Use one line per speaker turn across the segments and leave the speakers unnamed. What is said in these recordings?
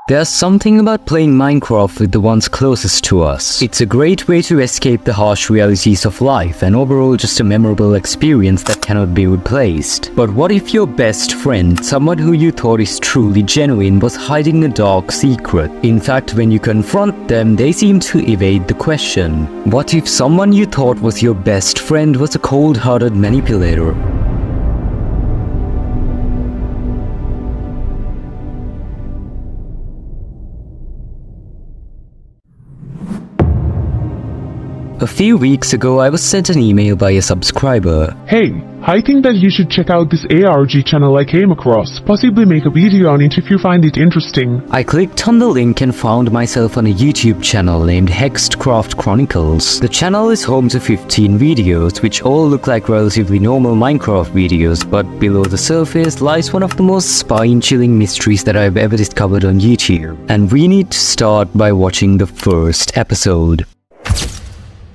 There's something about playing Minecraft with the ones closest to us. It's a great way to escape the harsh realities of life and overall just a memorable experience that cannot be replaced. But what if your best friend, someone who you thought is truly genuine, was hiding a dark secret? In fact, when you confront them, they seem to evade the question. What if someone you thought was your best friend was a cold-hearted manipulator? A few weeks ago, I was sent an email by a subscriber.
Hey, I think that you should check out this ARG channel I came across, possibly make a video on it if you find it interesting.
I clicked on the link and found myself on a YouTube channel named Hexedcraft Chronicles. The channel is home to 15 videos, which all look like relatively normal Minecraft videos, but below the surface lies one of the most spine-chilling mysteries that I've ever discovered on YouTube. And we need to start by watching the first episode.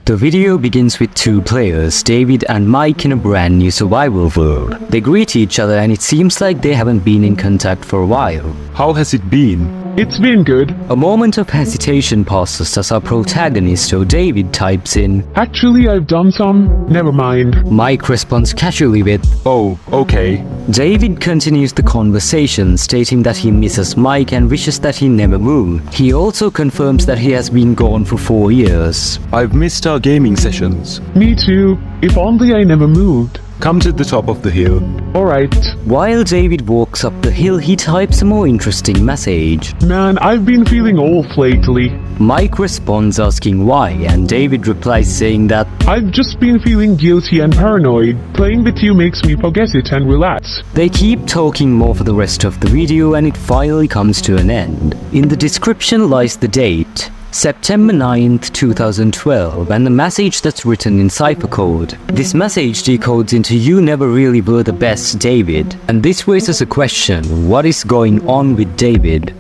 The video begins with two players, David and Mike, in a brand new survival world. They greet each other and it seems like they haven't been in contact for a while.
How has it been?
It's been good.
A moment of hesitation passes as our protagonist, so David, types in,
Actually, I've done some. Never mind.
Mike responds casually with,
Oh, okay.
David continues the conversation, stating that he misses Mike and wishes that he never moved. He also confirms that he has been gone for 4 years.
I've missed our gaming sessions.
Me too. If only I never moved.
Come to the top of the hill.
Alright.
While David walks up the hill, he types a more interesting message.
Man, I've been feeling off lately.
Mike responds asking why, and David replies saying that,
I've just been feeling guilty and paranoid. Playing with you makes me forget it and relax.
They keep talking more for the rest of the video and it finally comes to an end. In the description lies the date, September 9th, 2012, and the message that's written in cipher code. This message decodes into "You never really were the best, David." And this raises a question: what is going on with David?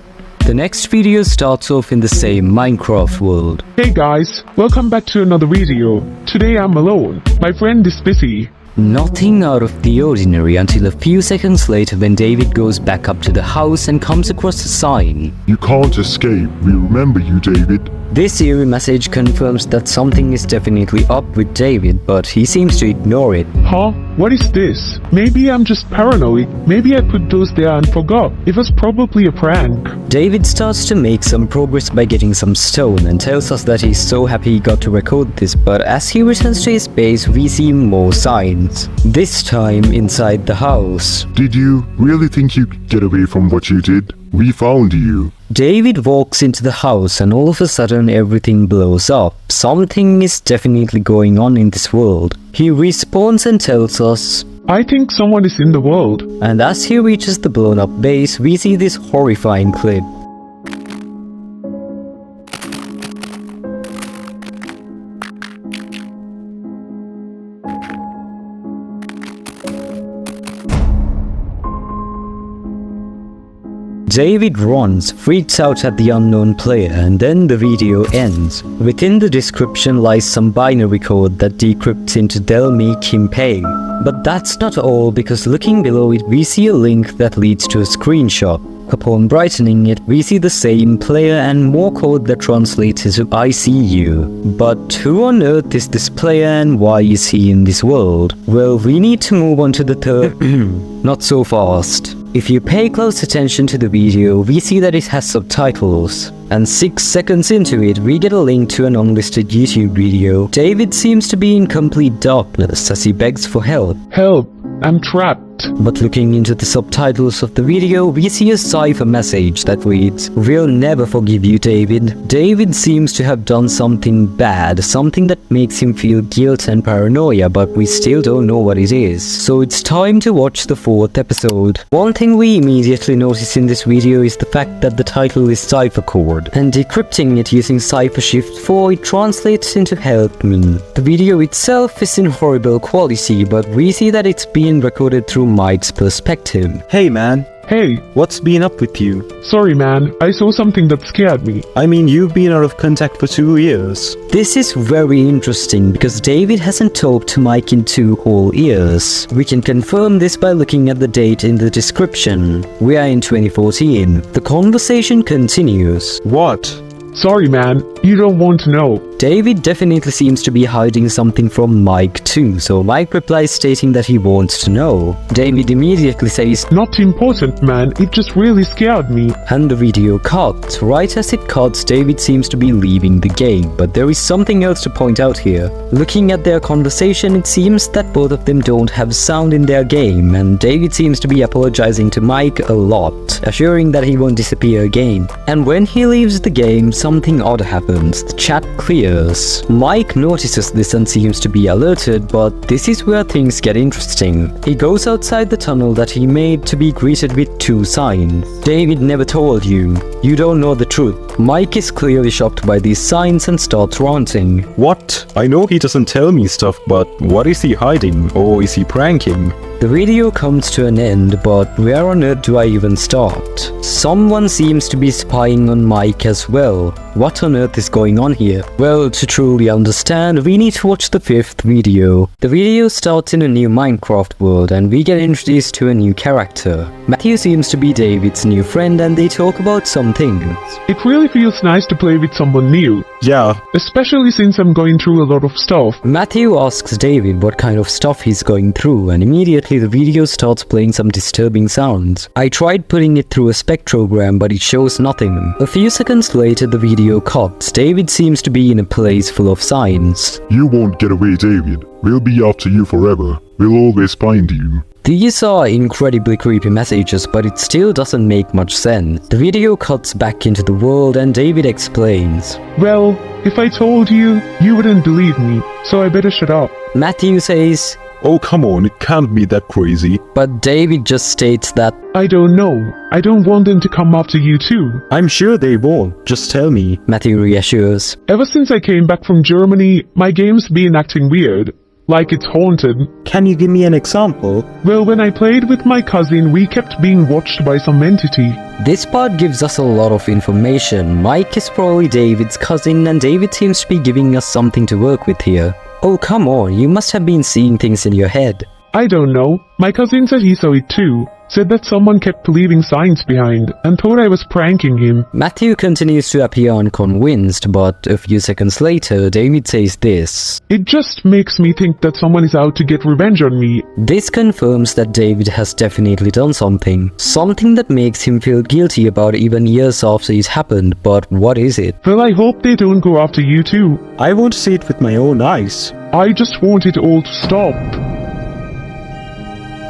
The next video starts off in the same Minecraft world.
Hey guys, welcome back to another video. Today I'm alone. My friend is busy.
Nothing out of the ordinary until a few seconds later when David goes back up to the house and comes across a sign.
You can't escape. We remember you, David.
This eerie message confirms that something is definitely up with David, but he seems to ignore it.
Huh? What is this? Maybe I'm just paranoid. Maybe I put those there and forgot. It was probably a prank.
David starts to make some progress by getting some stone and tells us that he's so happy he got to record this, but as he returns to his base we see more signs. This time inside the house.
Did you really think you could get away from what you did? We found you.
David walks into the house and all of a sudden everything blows up. Something is definitely going on in this world. He respawns and tells us,
I think someone is in the world.
And as he reaches the blown up base, we see this horrifying clip. David runs, freaks out at the unknown player, and then the video ends. Within the description lies some binary code that decrypts into Del Me Kim Pei. But that's not all, because looking below it we see a link that leads to a screenshot. Upon brightening it, we see the same player and more code that translates into I see you. But who on earth is this player and why is he in this world? Well, we need to move on to the third... Not so fast. If you pay close attention to the video, we see that it has subtitles. And 6 seconds into it, we get a link to an unlisted YouTube video. David seems to be in complete darkness as he begs for help.
Help, I'm trapped.
But looking into the subtitles of the video, we see a cipher message that reads, We'll never forgive you, David. David seems to have done something bad, something that makes him feel guilt and paranoia, but we still don't know what it is. So it's time to watch the 4th episode. One thing we immediately notice in this video is the fact that the title is cipher code, and decrypting it using cipher shift 4, it translates into help me. The video itself is in horrible quality, but we see that it's being recorded through Mike's perspective.
Hey man,
Hey,
What's been up with you?
sorry man, I saw something that scared me.
I mean, you've been out of contact for 2 years.
This is very interesting because David hasn't talked to Mike in 2 whole years. We can confirm this by looking at the date in the description. We are in 2014. The conversation continues.
What?
Sorry man, you don't want to know.
David definitely seems to be hiding something from Mike too, so Mike replies stating that he wants to know. David immediately says,
Not important man, it just really scared me.
and the video cuts. Right as it cuts, David seems to be leaving the game, but there is something else to point out here. Looking at their conversation, it seems that both of them don't have sound in their game, and David seems to be apologizing to Mike a lot, assuring that he won't disappear again. And when he leaves the game, something odd happens. The chat clears. Mike notices this and seems to be alerted, but this is where things get interesting. He goes outside the tunnel that he made to be greeted with 2 signs. David never told you. You don't know the truth. Mike is clearly shocked by these signs and starts ranting.
What? I know he doesn't tell me stuff, but what is he hiding? Or is he pranking?
The video comes to an end, but where on earth do I even start? Someone seems to be spying on Mike as well. What on earth is going on here? Well, to truly understand, we need to watch the 5th video. The video starts in a new Minecraft world and we get introduced to a new character. Matthew seems to be David's new friend and they talk about some things.
It really feels nice to play with someone new,
Yeah,
especially since I'm going through a lot of stuff.
Matthew asks David what kind of stuff he's going through, and immediately the video starts playing some disturbing sounds. I tried putting it through a spectrogram, but it shows nothing. A few seconds later the video cuts. David seems to be in a place full of signs.
You won't get away, David. We'll be after you forever. We'll always find you.
These are incredibly creepy messages, but it still doesn't make much sense. The video cuts back into the world and David explains.
Well, if I told you, you wouldn't believe me, so I better shut up.
Matthew says,
oh come on, it can't be that crazy.
but David just states that
I don't know. I don't want them to come after you too.
I'm sure they won't, just tell me.
Matthew reassures.
Ever since I came back from Germany, my game's been acting weird. Like it's haunted.
Can you give me an example?
Well, when I played with my cousin, we kept being watched by some entity.
This part gives us a lot of information. Mike is probably David's cousin and David seems to be giving us something to work with here. Oh come on, you must have been seeing things in your head.
I don't know. My cousin said he saw it too. Said that someone kept leaving signs behind and thought I was pranking him.
Matthew continues to appear unconvinced, but a few seconds later, David says this.
It just makes me think that someone is out to get revenge on me.
This confirms that David has definitely done something. Something that makes him feel guilty about even years after it happened, but what is it?
Well, I hope they don't go after you too.
I want to see it with my own eyes.
I just want it all to stop.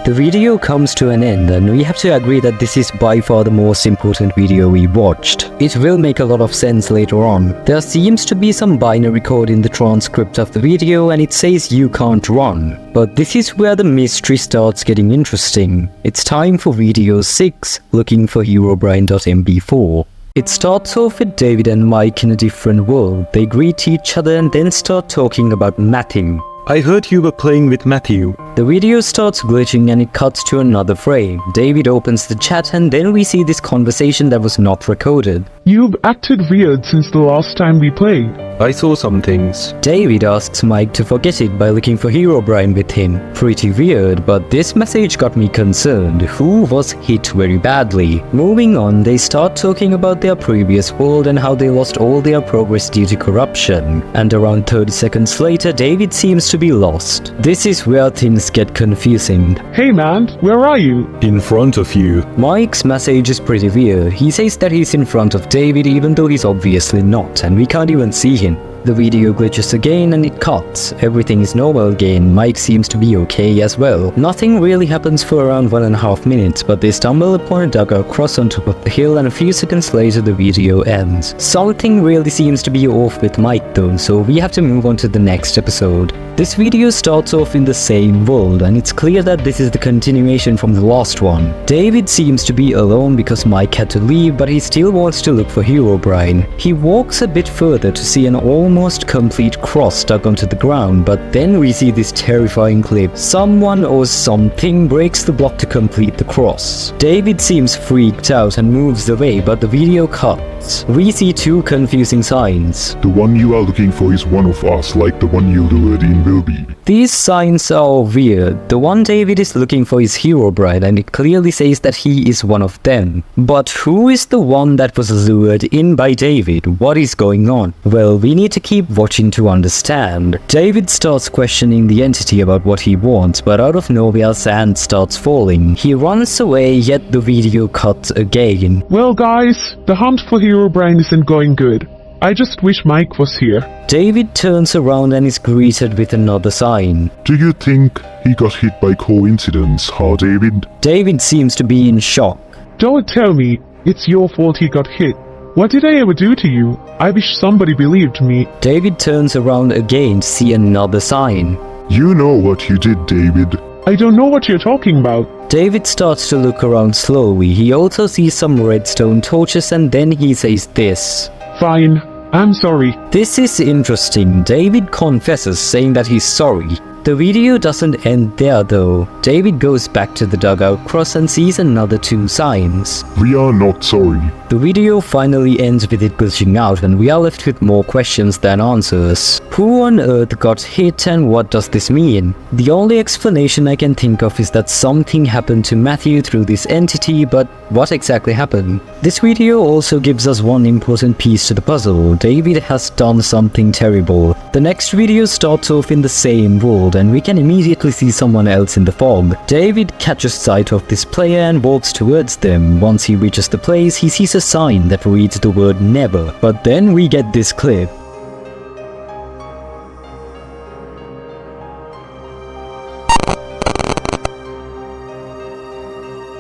The video comes to an end and we have to agree that this is by far the most important video we watched. It will make a lot of sense later on. There seems to be some binary code in the transcript of the video and it says you can't run. But this is where the mystery starts getting interesting. It's time for video 6, looking for Herobrine.mp4. It starts off with David and Mike in a different world. They greet each other and then start talking about Matthew.
I heard you were playing with Matthew.
The video starts glitching and it cuts to another frame. David opens the chat and then we see this conversation that was not recorded.
You've acted weird since the last time we played.
I saw some things.
David asks Mike to forget it by looking for Herobrine with him. Pretty weird, but this message got me concerned. Who was hit very badly? Moving on, they start talking about their previous world and how they lost all their progress due to corruption. And around 30 seconds later, David seems to be lost. This is where things get confusing.
Hey man, where are you?
In front of you.
Mike's message is pretty weird. He says that he's in front of David even though he's obviously not, and we can't even see him. The video glitches again and it cuts. Everything is normal again. Mike seems to be okay as well. Nothing really happens for around 1.5 minutes, but they stumble upon a dugout cross on top of the hill and a few seconds later the video ends. Something really seems to be off with Mike though, so we have to move on to the next episode. This video starts off in the same world and it's clear that this is the continuation from the last one. David seems to be alone because Mike had to leave, but he still wants to look for Herobrine. He walks a bit further to see an almost almost complete cross dug onto the ground, but then we see this terrifying clip. Someone or something breaks the block to complete the cross. David seems freaked out and moves away, but the video cuts. We see two confusing signs.
The one you are looking for is one of us, like the one you lured in will be.
These signs are weird. The one David is looking for is Herobrine, and it clearly says that he is one of them. But who is the one that was lured in by David? What is going on? Well, we need to keep watching to understand. David starts questioning the entity about what he wants, but out of nowhere sand starts falling. He runs away, yet the video cuts again.
Well guys, the hunt for Herobrine isn't going good. I just wish Mike was here.
David turns around and is greeted with another sign.
Do you think he got hit by coincidence, huh, David?
David seems to be in shock.
Don't tell me it's your fault he got hit. What did I ever do to you? I wish somebody believed me.
David turns around again to see another sign.
You know what you did, David.
I don't know what you're talking about.
David starts to look around slowly. He also sees some redstone torches, and then he says this.
Fine, I'm sorry.
This is interesting. David confesses, saying that he's sorry. The video doesn't end there though. David goes back to the dugout cross and sees another two signs.
We are not sorry.
The video finally ends with it glitching out, and we are left with more questions than answers. Who on earth got hit, and what does this mean? The only explanation I can think of is that something happened to Matthew through this entity, but what exactly happened? This video also gives us one important piece to the puzzle. David has done something terrible. The next video starts off in the same world, and we can immediately see someone else in the fog. David catches sight of this player and walks towards them. Once he reaches the place, he sees a sign that reads the word never. But then we get this clip.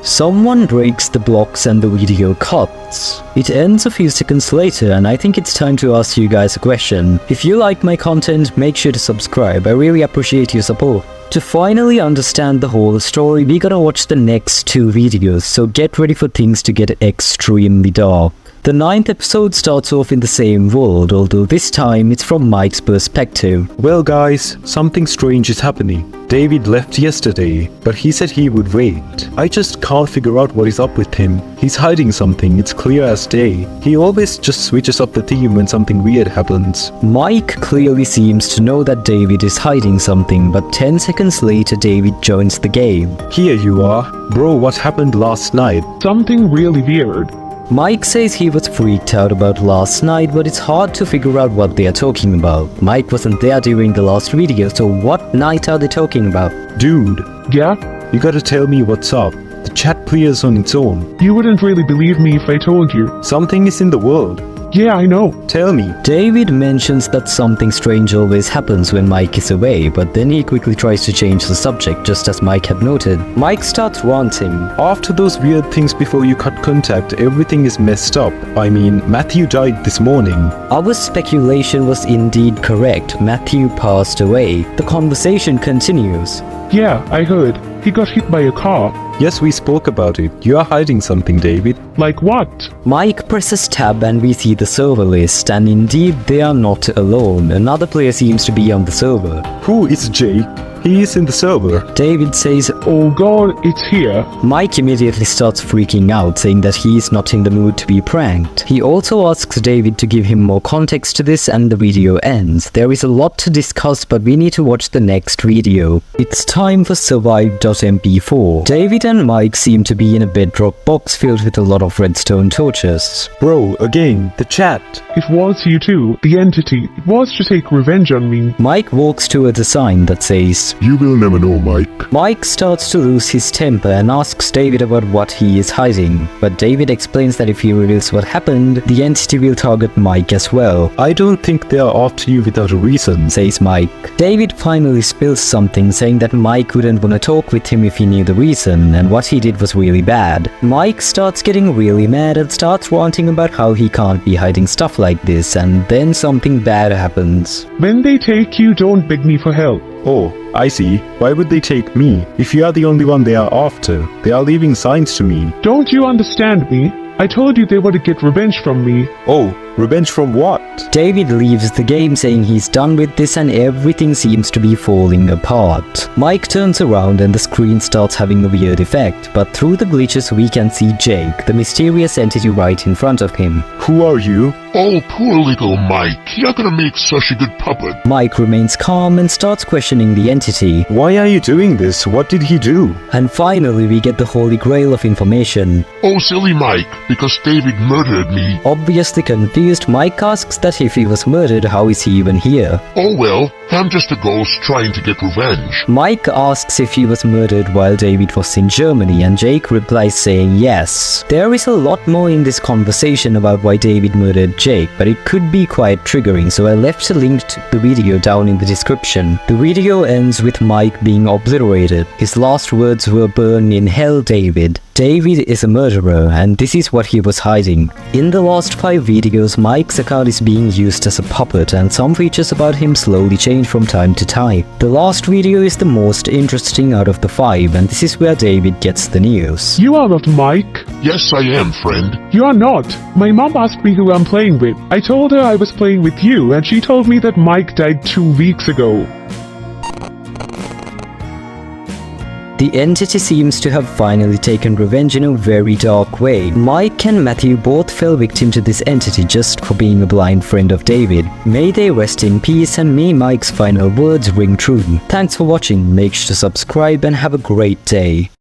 Someone breaks the blocks and the video cuts. It ends a few seconds later, and I think it's time to ask you guys a question. If you like my content, make sure to subscribe. I really appreciate your support. To finally understand the whole story, we gotta watch the next two videos, so get ready for things to get extremely dark. The 9th episode starts off in the same world, although this time it's from Mike's perspective.
Well guys, something strange is happening. David left yesterday, but he said he would wait. I just can't figure out what is up with him. He's hiding something, it's clear as day. He always just switches up the theme when something weird happens.
Mike clearly seems to know that David is hiding something, but 10 seconds later David joins the game.
Here you are. Bro, what happened last night?
Something really weird.
Mike says he was freaked out about last night, but it's hard to figure out what they are talking about. Mike wasn't there during the last video, so what night are they talking about?
Dude,
Yeah?
you gotta tell me what's up. The chat clears on its own.
You wouldn't really believe me if I told you.
Something is in the world.
Yeah, I know.
Tell me.
David mentions that something strange always happens when Mike is away, but then he quickly tries to change the subject, just as Mike had noted. Mike starts ranting.
After those weird things before you cut contact, everything is messed up. I mean, Matthew died this morning.
Our speculation was indeed correct. Matthew passed away. The conversation continues.
Yeah, I heard. He got hit by a car.
Yes, we spoke about it. You are hiding something, David.
Like what?
Mike presses tab and we see the server list, and indeed they are not alone. Another player seems to be on the server.
Who is Jake? He is in the server.
David says,
Oh god, it's here.
Mike immediately starts freaking out, saying that he is not in the mood to be pranked. He also asks David to give him more context to this, and the video ends. There is a lot to discuss, but we need to watch the next video. It's time for survive.mp4. David and Mike seem to be in a bedrock box filled with a lot of redstone torches.
Bro, again, the chat.
It was you too, the entity. It was to take revenge on me.
Mike walks towards a sign that says,
You will never know, Mike.
Mike starts to lose his temper and asks David about what he is hiding, but David explains that if he reveals what happened, the entity will target Mike as well.
I don't think they are after you without a reason,
Says Mike. David finally spills something, saying that Mike wouldn't want to talk with him if he knew the reason, and what he did was really bad. Mike starts getting really mad and starts ranting about how he can't be hiding stuff like this, and then something bad happens.
When they take you, don't beg me for help.
Oh, I see. Why would they take me? If you are the only one they are after, they are leaving signs to me.
Don't you understand me? I told you they were to get revenge from me.
Oh, Revenge from what?
David leaves the game saying he's done with this and everything seems to be falling apart. Mike turns around and the screen starts having a weird effect, but through the glitches we can see Jake, the mysterious entity right in front of him.
Who are you?
Oh, poor little Mike. You're gonna make such a good puppet.
Mike remains calm and starts questioning the entity.
Why are you doing this? What did he do?
And finally we get the holy grail of information.
Oh, silly Mike, because David murdered me.
Obviously confused, Mike asks that if he was murdered, how is he even here?
Oh well, I'm just a ghost trying to get revenge.
Mike asks if he was murdered while David was in Germany, and Jake replies saying yes. There is a lot more in this conversation about why David murdered Jake, but it could be quite triggering, so I left a link to the video down in the description. The video ends with Mike being obliterated. His last words were "Burn in hell, David." David is a murderer, and this is what he was hiding. In the last 5 videos, Mike's account is being used as a puppet, and some features about him slowly change from time to time. The last video is the most interesting out of the 5, and this is where David gets the news.
You are not Mike.
Yes, I am, friend.
You are not. My mom asked me who I'm playing with. I told her I was playing with you, and she told me that Mike died 2 weeks ago.
The entity seems to have finally taken revenge in a very dark way. Mike and Matthew both fell victim to this entity just for being a blind friend of David. May they rest in peace, and may Mike's final words ring true. Thanks for watching, make sure to subscribe and have a great day.